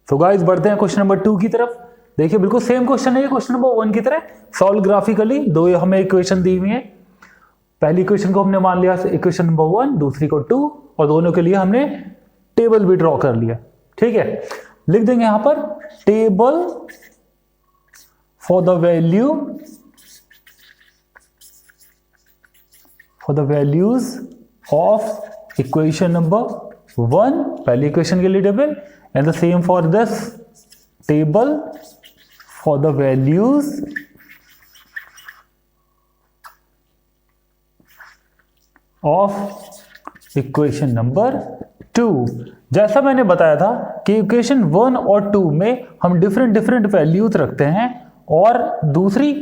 So guys बढ़ते हैं question number 2 की तरफ। देखिए बिल्कुल सेम क्वेश्चन है ये क्वेश्चन नंबर 1 की तरह, सॉल्व ग्राफिकली। दो हमें इक्वेशन दी हुई है, पहली इक्वेशन को हमने मान लिया इक्वेशन नंबर 1, दूसरी को 2, और दोनों के लिए हमने टेबल भी ड्रॉ कर लिया। ठीक है, लिख देंगे यहां पर table for the values of equation number 1, पहली इक्वेशन के लिए table, and the same for this table for the values of equation number 2। जैसा मैंने बताया था कि इक्वेशन 1 और 2 में हम डिफरेंट वैल्यूज रखते हैं, और दूसरी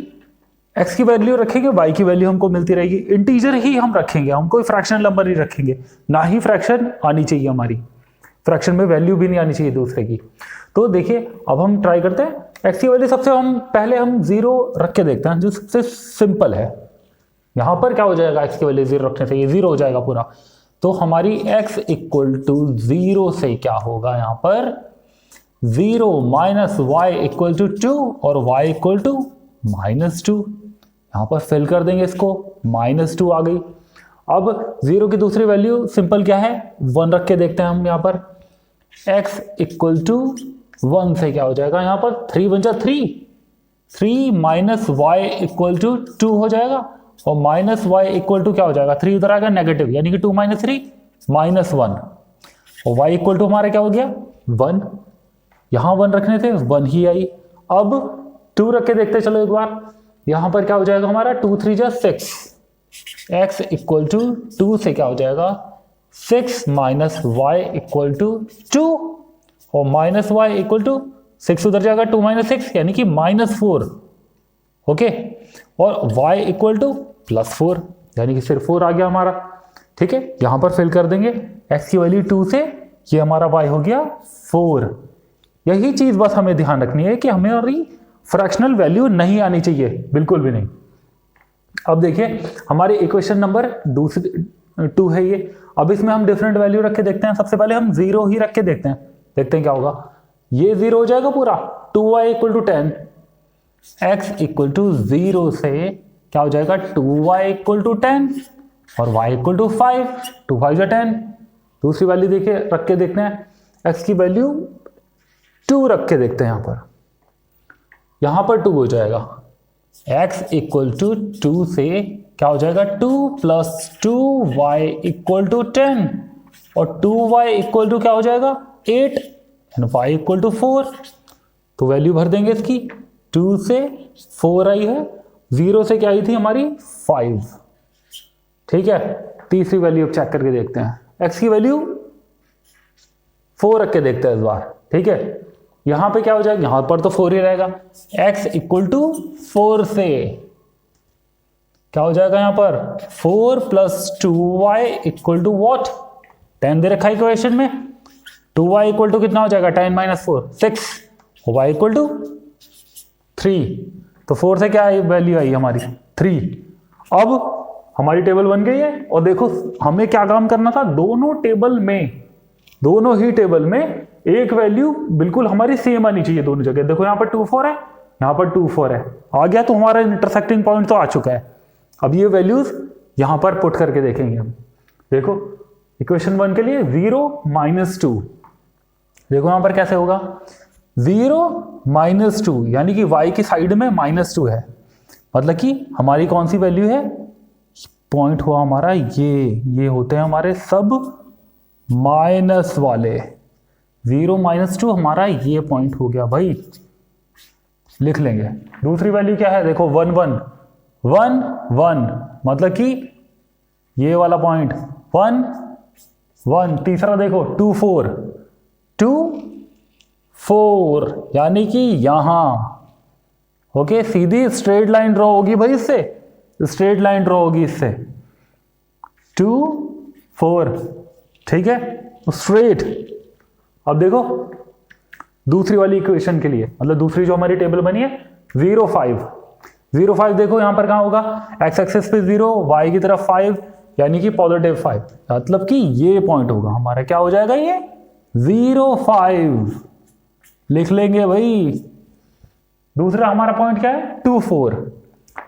x की वैल्यू रखेंगे, y की वैल्यू हमको मिलती रहेगी। इंटीजर ही हम रखेंगे, हम कोई फ्रैक्शनल नंबर नहीं रखेंगे, ना ही फ्रैक्शन आनी चाहिए हमारी, फ्रैक्शन में वैल्यू भी नहीं आनी चाहिए दूसरे की। तो देखिए अब हम ट्राई करते हैं x की वैल्यू सबसे पहले हम 0 रख के देखते हैं, जो सबसे सिंपल है। यहां पर क्या हो जाएगा, x की वैल्यू 0 रखने से ये 0 हो जाएगा पूरा। तो हमारी x इक्वल टू 0 से क्या होगा, यहां पर 0 माइनस y इक्वल टू 2 और y इक्वल टू -2। यहां पर फिल कर देंगे इसको, -2 आ गई। अब 0 की दूसरी वैल्यू सिंपल क्या है, 1 रख के देखते हैं हम। यहां पर x इक्वल टू 1 से क्या हो जाएगा, यहां पर 3 बन जाए 3 माइनस y इक्वल टू 2 हो जाएगा, और माइनस y इक्वल टू क्या हो जाएगा, 3 उधर आ गया नेगेटिव, यानी कि 2 माइनस 3 -1, और y इक्वल टू हमारा क्या हो गया 1। यहां 1 रखने थे 1 ही आई। अब 2 रख के देखते चलो एक बार, यहां पर क्या हो जाएगा हमारा 2 3 जा 6, x इक्वल टू 2 से क्या हो जाएगा 6 माइनस y इक्वल टू 2, और माइनस y इक्वल टू 6 उधर जाएगा 2 माइनस 6 यानी कि -4। ओके, और y इक्वल टू +4 यानी कि सिर्फ 4 आ गया हमारा। ठीक है, यहां पर फिल कर देंगे x की वैल्यू 2 से, ये हमारा y हो गया 4। यही चीज बस हमें ध्यान रखनी है कि हमारी फ्रैक्शनल वैल्यू नहीं आनी चाहिए, बिल्कुल भी नहीं। अब देखिए हमारी इक्वेशन नंबर 2 है ये। अब इसमें हम डिफरेंट वैल्यू रख के देखते हैं। सबसे पहले हम 0 ही रख के देखते हैं क्या होगा। ये 0 हो जाएगा पूरा, 2y equal to 10, x equal to 0 से क्या हो जाएगा 2y इक्वल टू 10 और y इक्वल टू 5, 2 5 जा 10। दूसरी वैल्यू देखिए रख के देखते हैं, x की वैल्यू 2 रख के देखते हैं। यहां पर 2 हो जाएगा, x इक्वल टू 2 से क्या हो जाएगा 2 प्लस 2y इक्वल टू 10, और 2y इक्वल टू क्या हो जाएगा 8 एंड y इक्वल टू 4। तो वैल्यू भर देंगे इसकी, 2 से 4 आई है, 0 से क्या आई थी हमारी 5। ठीक है, तीसरी वैल्यू चेक करके देखते हैं, x की वैल्यू 4 रख के देखते हैं इस बार। ठीक है, यहां पे क्या हो जाएगा, यहां पर तो 4 ही रहेगा, x इक्वल टू 4 से क्या हो जाएगा यहां पर 4 plus 2y equal to what, 10 दे रखा है इक्वेशन में। 2y इक्वल टू कितना हो जाएगा 10 माइनस 4 6, और y इक्वल टू 3। तो 4 से क्या वैल्यू आई हमारी 3। अब हमारी टेबल बन गई है, और देखो हमें क्या काम करना था, दोनों ही टेबल में एक वैल्यू बिल्कुल हमारी सेम आनी चाहिए दोनों जगह। देखो यहाँ पर 2 4 है, यहाँ पर 2 4 है, आ गया तो हमारा इंटरसेक्टिंग पॉइंट तो आ चुका है। अब ये वैल्यूज यहां पर पुट करके देखेंगे हम। देखो इक्वेशन 1 के लिए 0 -2, देखो यहां पर कैसे होगा 0 -2 यानी कि y की साइड में -2 है, मतलब कि हमारी कौन सी वैल्यू है, पॉइंट हुआ हमारा ये होते हैं हमारे सब माइनस वाले। 0 -2 हमारा ये पॉइंट हो गया भाई, लिख लेंगे। दूसरी वैल्यू क्या है, देखो 1 1 1 1 मतलब कि ये वाला पॉइंट 1 1। तीसरा देखो 2 4 2 4 यानी कि यहां। ओके, सीधी स्ट्रेट लाइन ड्रॉ होगी भाई, इससे स्ट्रेट लाइन ड्रॉ होगी इससे 2 4। ठीक है, स्ट्रेट। अब देखो दूसरी वाली इक्वेशन के लिए, मतलब दूसरी जो हमारी टेबल बनी है 0 5 0 5, देखो यहां पर कहां होगा, x एक्सिस पे 0, y की तरफ 5 यानी कि +5, मतलब कि ये पॉइंट होगा हमारा, क्या हो जाएगा ये 0 5। लिख लेंगे भाई। दूसरा हमारा पॉइंट क्या है, 2 4,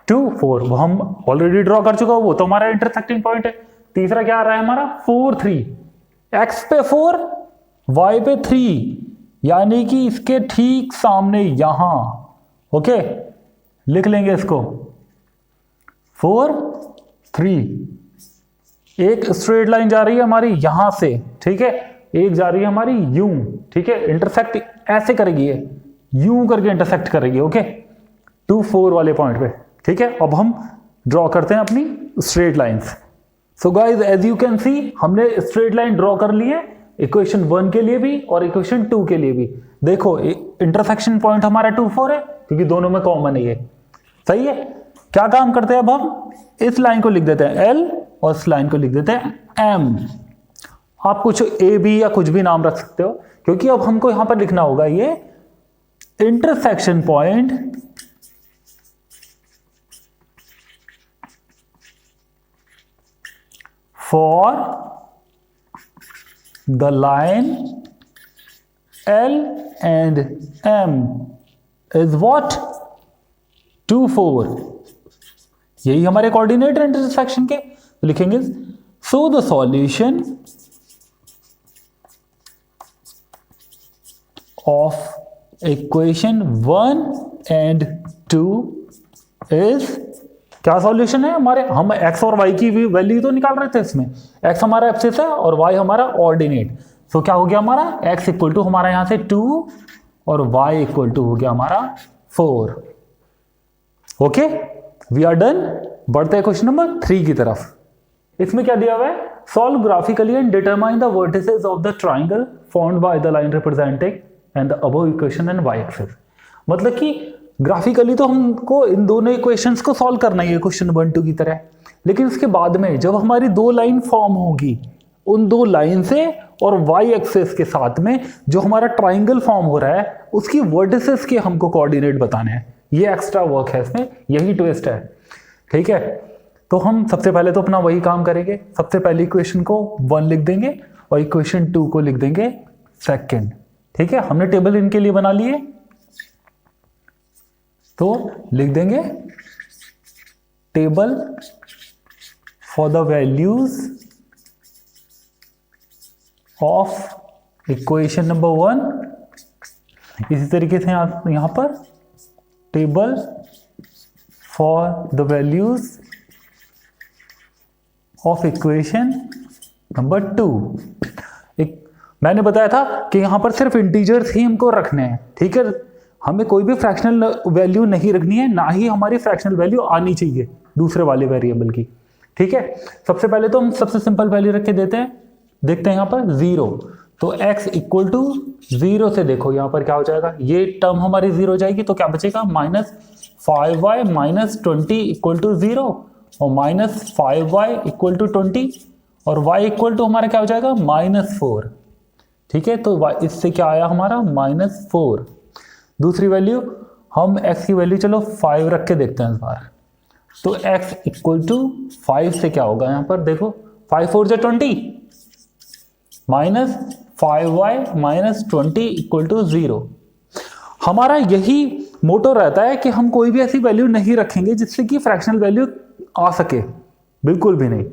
2 4 वो हम ऑलरेडी ड्रॉ कर चुका, वो तो हमारा इंटरसेक्टिंग पॉइंट है। तीसरा क्या आ रहा है हमारा 4 3, x पे 4 y पे 3, यानी कि इसके ठीक सामने यहां। ओके, लिख लेंगे इसको 4 3। एक स्ट्रेट लाइन जा रही है हमारी यहां से, ठीक है, एक जा रही है हमारी यूं, ठीक है, इंटरसेक्ट ऐसे करेगी, ये यूं करके इंटरसेक्ट करेगी। ओके, 2 4 वाले पॉइंट पे, ठीक है। अब हम ड्रॉ करते हैं अपनी straight lines. So guys as you can see हमने स्ट्रेट लाइन ड्रॉ कर ली है इक्वेशन 1 के लिए भी और इक्वेशन 2 के लिए भी। देखो इंटरसेक्शन पॉइंट हमारा 2 4 है क्योंकि दोनों में कॉमन है ये, सही है। क्या काम करते हैं अब हम इस लाइन को लिख देते हैं L और इस लाइन को लिख देते हैं M। आप कुछ A B या कुछ भी नाम रख सकते हो क्योंकि अब हमको यहां पर लिखना होगा ये intersection point for the line L and M is what 2 4। यही हमारे कोऑर्डिनेट इंटरसेक्शन के, तो लिखेंगे so the solution of equation 1 and 2 is, क्या सॉल्यूशन है हमारे, हम x और y की वैल्यू तो निकाल रहे थे इसमें, x हमारा एब्सिस है और y हमारा ऑर्डिनेट। सो क्या हो गया हमारा x इक्वल टू हमारा यहां से 2 और y इक्वल टू हो गया हमारा 4। Okay, we are done. बढ़ते हैं क्वेश्चन नंबर 3 की तरफ। इसमें क्या दिया हुआ है, solve graphically and determine the vertices of the triangle formed by the line representing and the above equation and y axis. मतलब कि ग्राफिकली तो हमको इन दोनों इक्वेशंस को सॉल्व करना ही है क्वेश्चन 1 2 की तरह, लेकिन इसके बाद में जब हमारी दो लाइन फॉर्म होगी, उन दो लाइन से और y एक्सिस के साथ में जो हमारा ट्राइंगल फॉर्म हो रहा है उसकी वर्टिसेस के हमको कोऑर्डिनेट बताने हैं। ये एक्स्ट्रा वर्क है इसमें, यही ट्विस्ट है, ठीक है। तो हम सबसे पहले तो अपना वही काम करेंगे, सबसे पहले इक्वेशन को 1 लिख देंगे और इक्वेशन 2 को लिख देंगे 2nd, ठीक है। हमने टेबल इनके लिए बना लिए, तो लिख देंगे table for the values of equation number 1। इसी तरीके से यहां पर table for the values of equation number 2। मैंने बताया था कि यहां पर सिर्फ इंटीजर्स ही हमको रखने हैं, ठीक है। हमें कोई भी फ्रैक्शनल वैल्यू नहीं रखनी है, ना ही हमारी फ्रैक्शनल वैल्यू आनी चाहिए दूसरे वाले वेरिएबल की, ठीक है। सबसे पहले तो हम सबसे सिंपल वैल्यू रख के देते हैं, देखते हैं यहां पर 0। तो x इक्वल टू 0 से देखो यहां पर क्या हो जाएगा, ये टर्म हमारी 0 हो जाएगी, तो क्या बचेगा -5y -20 इक्वल टू 0 और -5y इक्वल टू 20 और y इक्वल टू हमारा क्या हो जाएगा -4, ठीक है। तो इससे क्या आया हमारा -4। दूसरी वैल्यू हम x की वैल्यू चलो 5 रख के देखते हैं इस बार। तो x इक्वल टू 5 से क्या होगा, यहां पर देखो 5 4 जा 20 -5y -20 इक्वल टू 0। हमारा यही मोटो रहता है कि हम कोई भी ऐसी वैल्यू नहीं रखेंगे जिससे कि फ्रैक्शनल वैल्यू आ सके, बिल्कुल भी नहीं।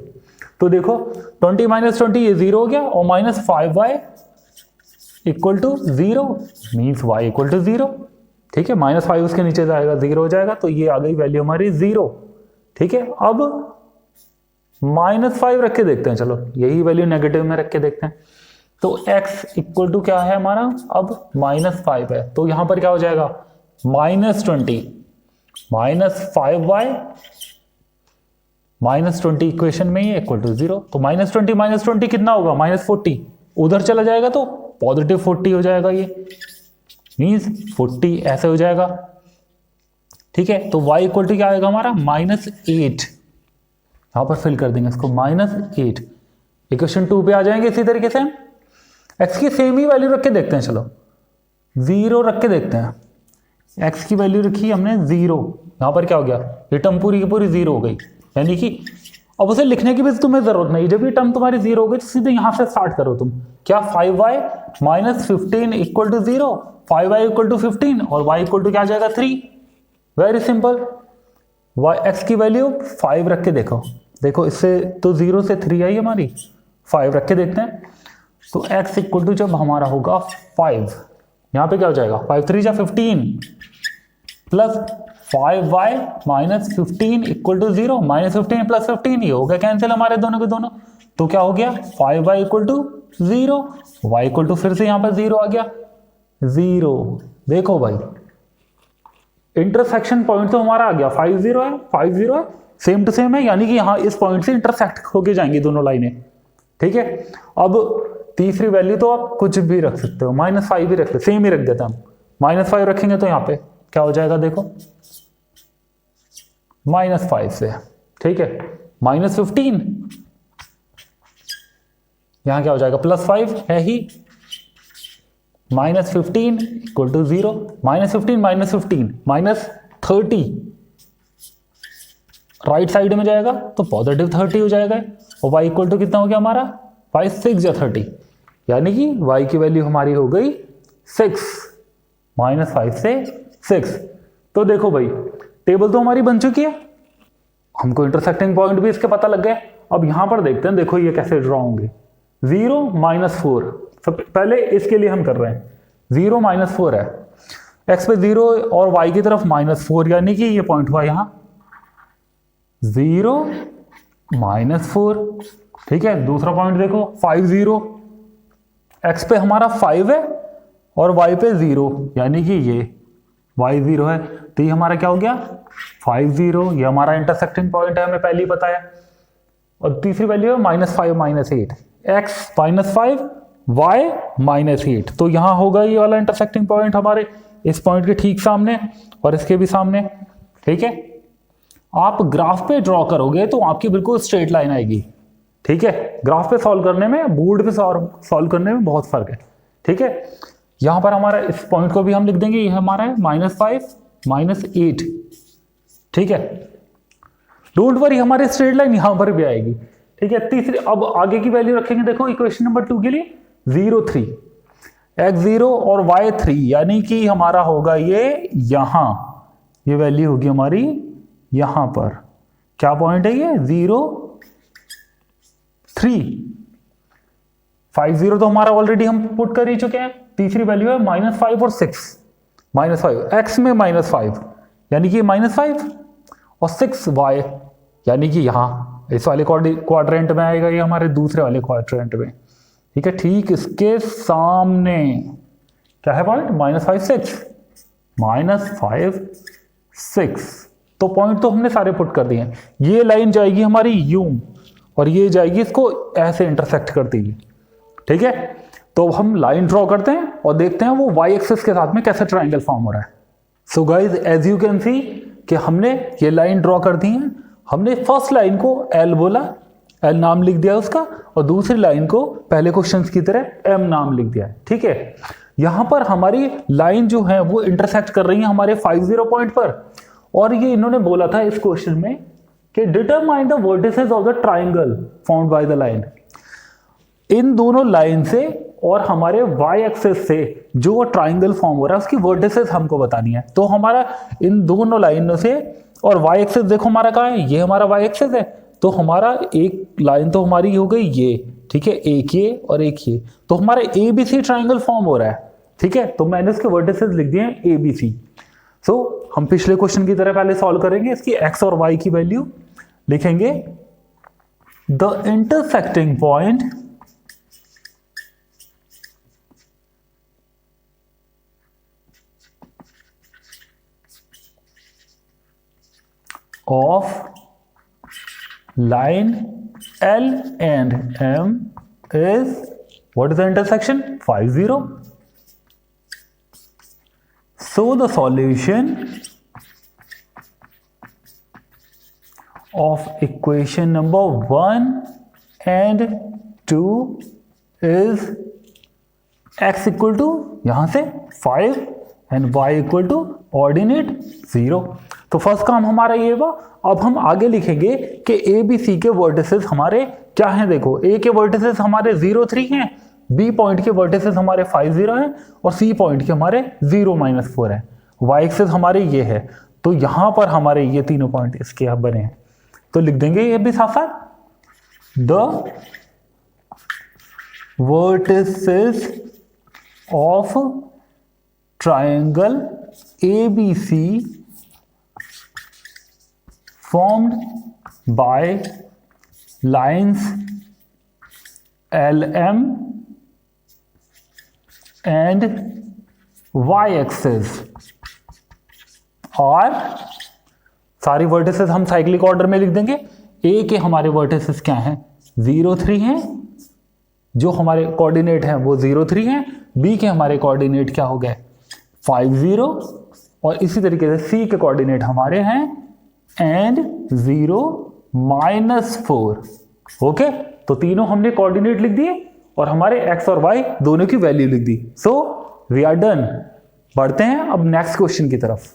तो देखो 20 -20 ये 0 हो गया और -5y equal to 0 means y equal to 0, ठीक है। -5 उसके नीचे जाएगा 0 हो जाएगा, तो ये आ गई वैल्यू हमारी 0, ठीक है। अब -5 रख के देखते हैं, चलो यही वैल्यू नेगेटिव में रख के देखते हैं। तो x इक्वल टू क्या है हमारा, अब -5 है, तो यहां पर क्या हो जाएगा -20 -5y -20 इक्वेशन में ही इक्वल टू 0। तो -20 -20 कितना होगा -40, उधर चला जाएगा तो पॉजिटिव 40 हो जाएगा, ये मीन्स 40 ऐसे हो जाएगा, ठीक है। तो y इक्वल टू क्या आएगा हमारा -8, यहां पर फिल कर देंगे इसको -8। इक्वेशन 2 पे आ जाएंगे। इसी तरीके से x की सेम ही वैल्यू रख के देखते हैं, चलो 0 रख के देखते हैं। x की वैल्यू रखी हमने 0, यहां पर क्या हो गया, ये टर्म पूरी की पूरी 0 हो गई, यानी कि अब उसे लिखने की भी तुम्हें जरूरत नहीं, जब ये टर्म तुम्हारी 0 हो गई तो सीधे यहां से स्टार्ट करो तुम, क्या 5y -15 equal to 0 5y equal to 15 और y इक्वल टू क्या आ जाएगा 3। Very simple. y x की वैल्यू 5 रख के देखो, देखो इससे तो 0 से 3 आई हमारी, 5 रख के देखते हैं। तो x इक्वल टू जब हमारा होगा 5, यहाँ पे क्या हो जाएगा 5 3 जा 15 plus 5y minus 15 equal to 0, minus 15 plus 15 ये हो गया कैंसिल हमारे दोनों के दोनों। तो क्या हो गया 5y equal to 0, y equal to फिर से यहाँ पर 0 आ गया 0। देखो भाई इंटरसेक्शन पॉइंट तो हमारा आ गया 5 0 है, 5 0 है, सेम टू सेम है, यानी कि यहाँ इस पॉइंट से इंटरसेक्ट होके जाएंगी दोनों लाइनें। ठीक है, अब तीसरी वैल्यू तो आप कुछ भी रख सकते हो, -5 भी रख सकते, सेम ही रख देते हैं हम। -5 रखेंगे तो यहाँ पे क्या हो जाएगा देखो -5 से, ठीक है, -15 यहां क्या हो जाएगा +5 है ही, -15 इक्वल टू 0, -15 -30 राइट साइड में जाएगा तो पॉजिटिव 30 हो जाएगा, और y इक्वल टू कितना हो गया हमारा 5 6 या 30, यानी कि y की वैल्यू हमारी हो गई 6, -5 से 6। तो देखो भाई टेबल तो हमारी बन चुकी है, हमको इंटरसेक्टिंग पॉइंट भी इसके पता लग गया। अब यहां पर देखते हैं, देखो ये कैसे ड्रॉ होंगे। 0 -4, पहले इसके लिए हम कर रहे हैं, 0 -4 है, x पे 0 और y की तरफ -4, यानी कि ये पॉइंट हुआ यहां 0 -4। ठीक है, दूसरा पॉइंट देखो 5 0, x पे हमारा 5 है और y पे 0, यानी कि ये y 0 है, तो ये हमारा क्या हो गया 5 0, ये हमारा इंटरसेक्टिंग पॉइंट है, हमें पहले ही बताया। और तीसरी वैल्यू है -5 -8, x -5 y -8, तो यहां होगा ये वाला इंटरसेक्टिंग पॉइंट हमारे इस पॉइंट के ठीक सामने और इसके भी सामने। ठीक है, आप ग्राफ पे ड्रॉ करोगे तो आपकी बिल्कुल स्ट्रेट लाइन आएगी। ठीक है, ग्राफ पे सॉल्व करने में, बोर्ड पे सॉल्व करने में बहुत फर्क है। ठीक है, यहां पर हमारा इस पॉइंट को भी हम लिख देंगे, ये हमारा है -5 -8। ठीक है, डोंट वरी हमारी स्ट्रेट लाइन यहां पर भी आएगी। ठीक है, तीसरी अब आगे की वैल्यू रखेंगे, देखो इक्वेशन नंबर 2 के लिए 0 3, x0 और y3, यानी कि हमारा होगा ये यहां, ये वैल्यू होगी हमारी यहां पर, क्या पॉइंट है ये 0 3, 5 0 तो हमारा ऑलरेडी हम पुट कर ही चुके हैं। तीसरी वैल्यू है -5 और 6, -5 x में -5 यानी कि -5 और 6 y, यानी कि यहां इस वाले क्वाड्रेंट में आएगा, ये हमारे दूसरे वाले क्वाड्रेंट में। ठीक है, ठीक इसके सामने क्या है पॉइंट -5 6, तो पॉइंट तो हमने सारे पुट कर दिए हैं। ये लाइन जाएगी हमारी यूं और ये जाएगी इसको ऐसे इंटरसेक्ट करती हुई। ठीक है, तो हम लाइन ड्रॉ करते हैं और देखते हैं वो y एक्सिस के साथ में कैसे ट्राइंगल फॉर्म हो रहा है। So guys as you can see कि हमने ये लाइन ड्रॉ कर दी है। हमने फर्स्ट लाइन को L बोला, L नाम लिख दिया उसका, और दूसरी लाइन को पहले क्वेश्चंस की तरह M नाम लिख दिया है। ठीक है, यहां पर हमारी लाइन जो है वो इंटरसेक्ट कर रही है हमारे 5 0 पॉइंट पर, और ये इन्होंने बोला था इस क्वेश्चन में कि determine the vertices of the triangle found by the line. इन दोनों लाइन से और हमारे y एक्सिस से जो ट्राइंगल फॉर्म हो रहा है उसकी वर्टिसेस हमको बतानी है। तो हमारा इन दोनों लाइनों से, और y एक्सिस देखो हमारा कहाँ है, ये हमारा y एक्सिस है, तो हमारा एक लाइन तो हमारी हो गई ये, ठीक है, एक ये और एक ये, तो हमारा ABC ट्राइंगल फॉर्म हो रहा है। ठीक है, तो मैंने इसके वर्टिसेस लिख दिए हैं ABC। सो हम पिछले क्वेश्चन की तरह पहले सॉल्व करेंगे, इसकी x और y की वैल्यू लिखेंगे। The intersecting point of line L and M is, what is the intersection? 5 0. So the solution of equation number 1 and 2 is x equal to यहां से 5 and y equal to ordinate 0। तो first काम हमारा ये हुआ। अब हम आगे लिखेंगे कि ए बी सी के वर्टिसेस हमारे क्या हैं। देखो, ए के वर्टिसेस हमारे 0 3 हैं, बी पॉइंट के वर्टिसेस हमारे 5 0 हैं और सी पॉइंट के हमारे 0 -4 है। वाई एक्सिस हमारे ये है, तो यहां पर हमारे ये तीनों पॉइंट इसके आप बने हैं, तो लिख देंगे ये भी साथ साथ, the vertices of triangle ABC formed by lines LM and Y axis, और सारी वर्टिसेस हम साइक्लिक ऑर्डर में लिख देंगे। ए के हमारे वर्टिसेस क्या हैं, 0 3 हैं, जो हमारे कोऑर्डिनेट हैं वो 0 3 हैं। बी के हमारे कोऑर्डिनेट क्या हो गए, 5 0, और इसी तरीके से सी के कोऑर्डिनेट हमारे हैं एंड 0 -4। ओके, तो तीनों हमने कोऑर्डिनेट लिख दिए और हमारे एक्स और वाई दोनों की वैल्यू लिख दी। So we are done. बढ़ते हैं अब नेक्स्ट क्वेश्चन की तरफ।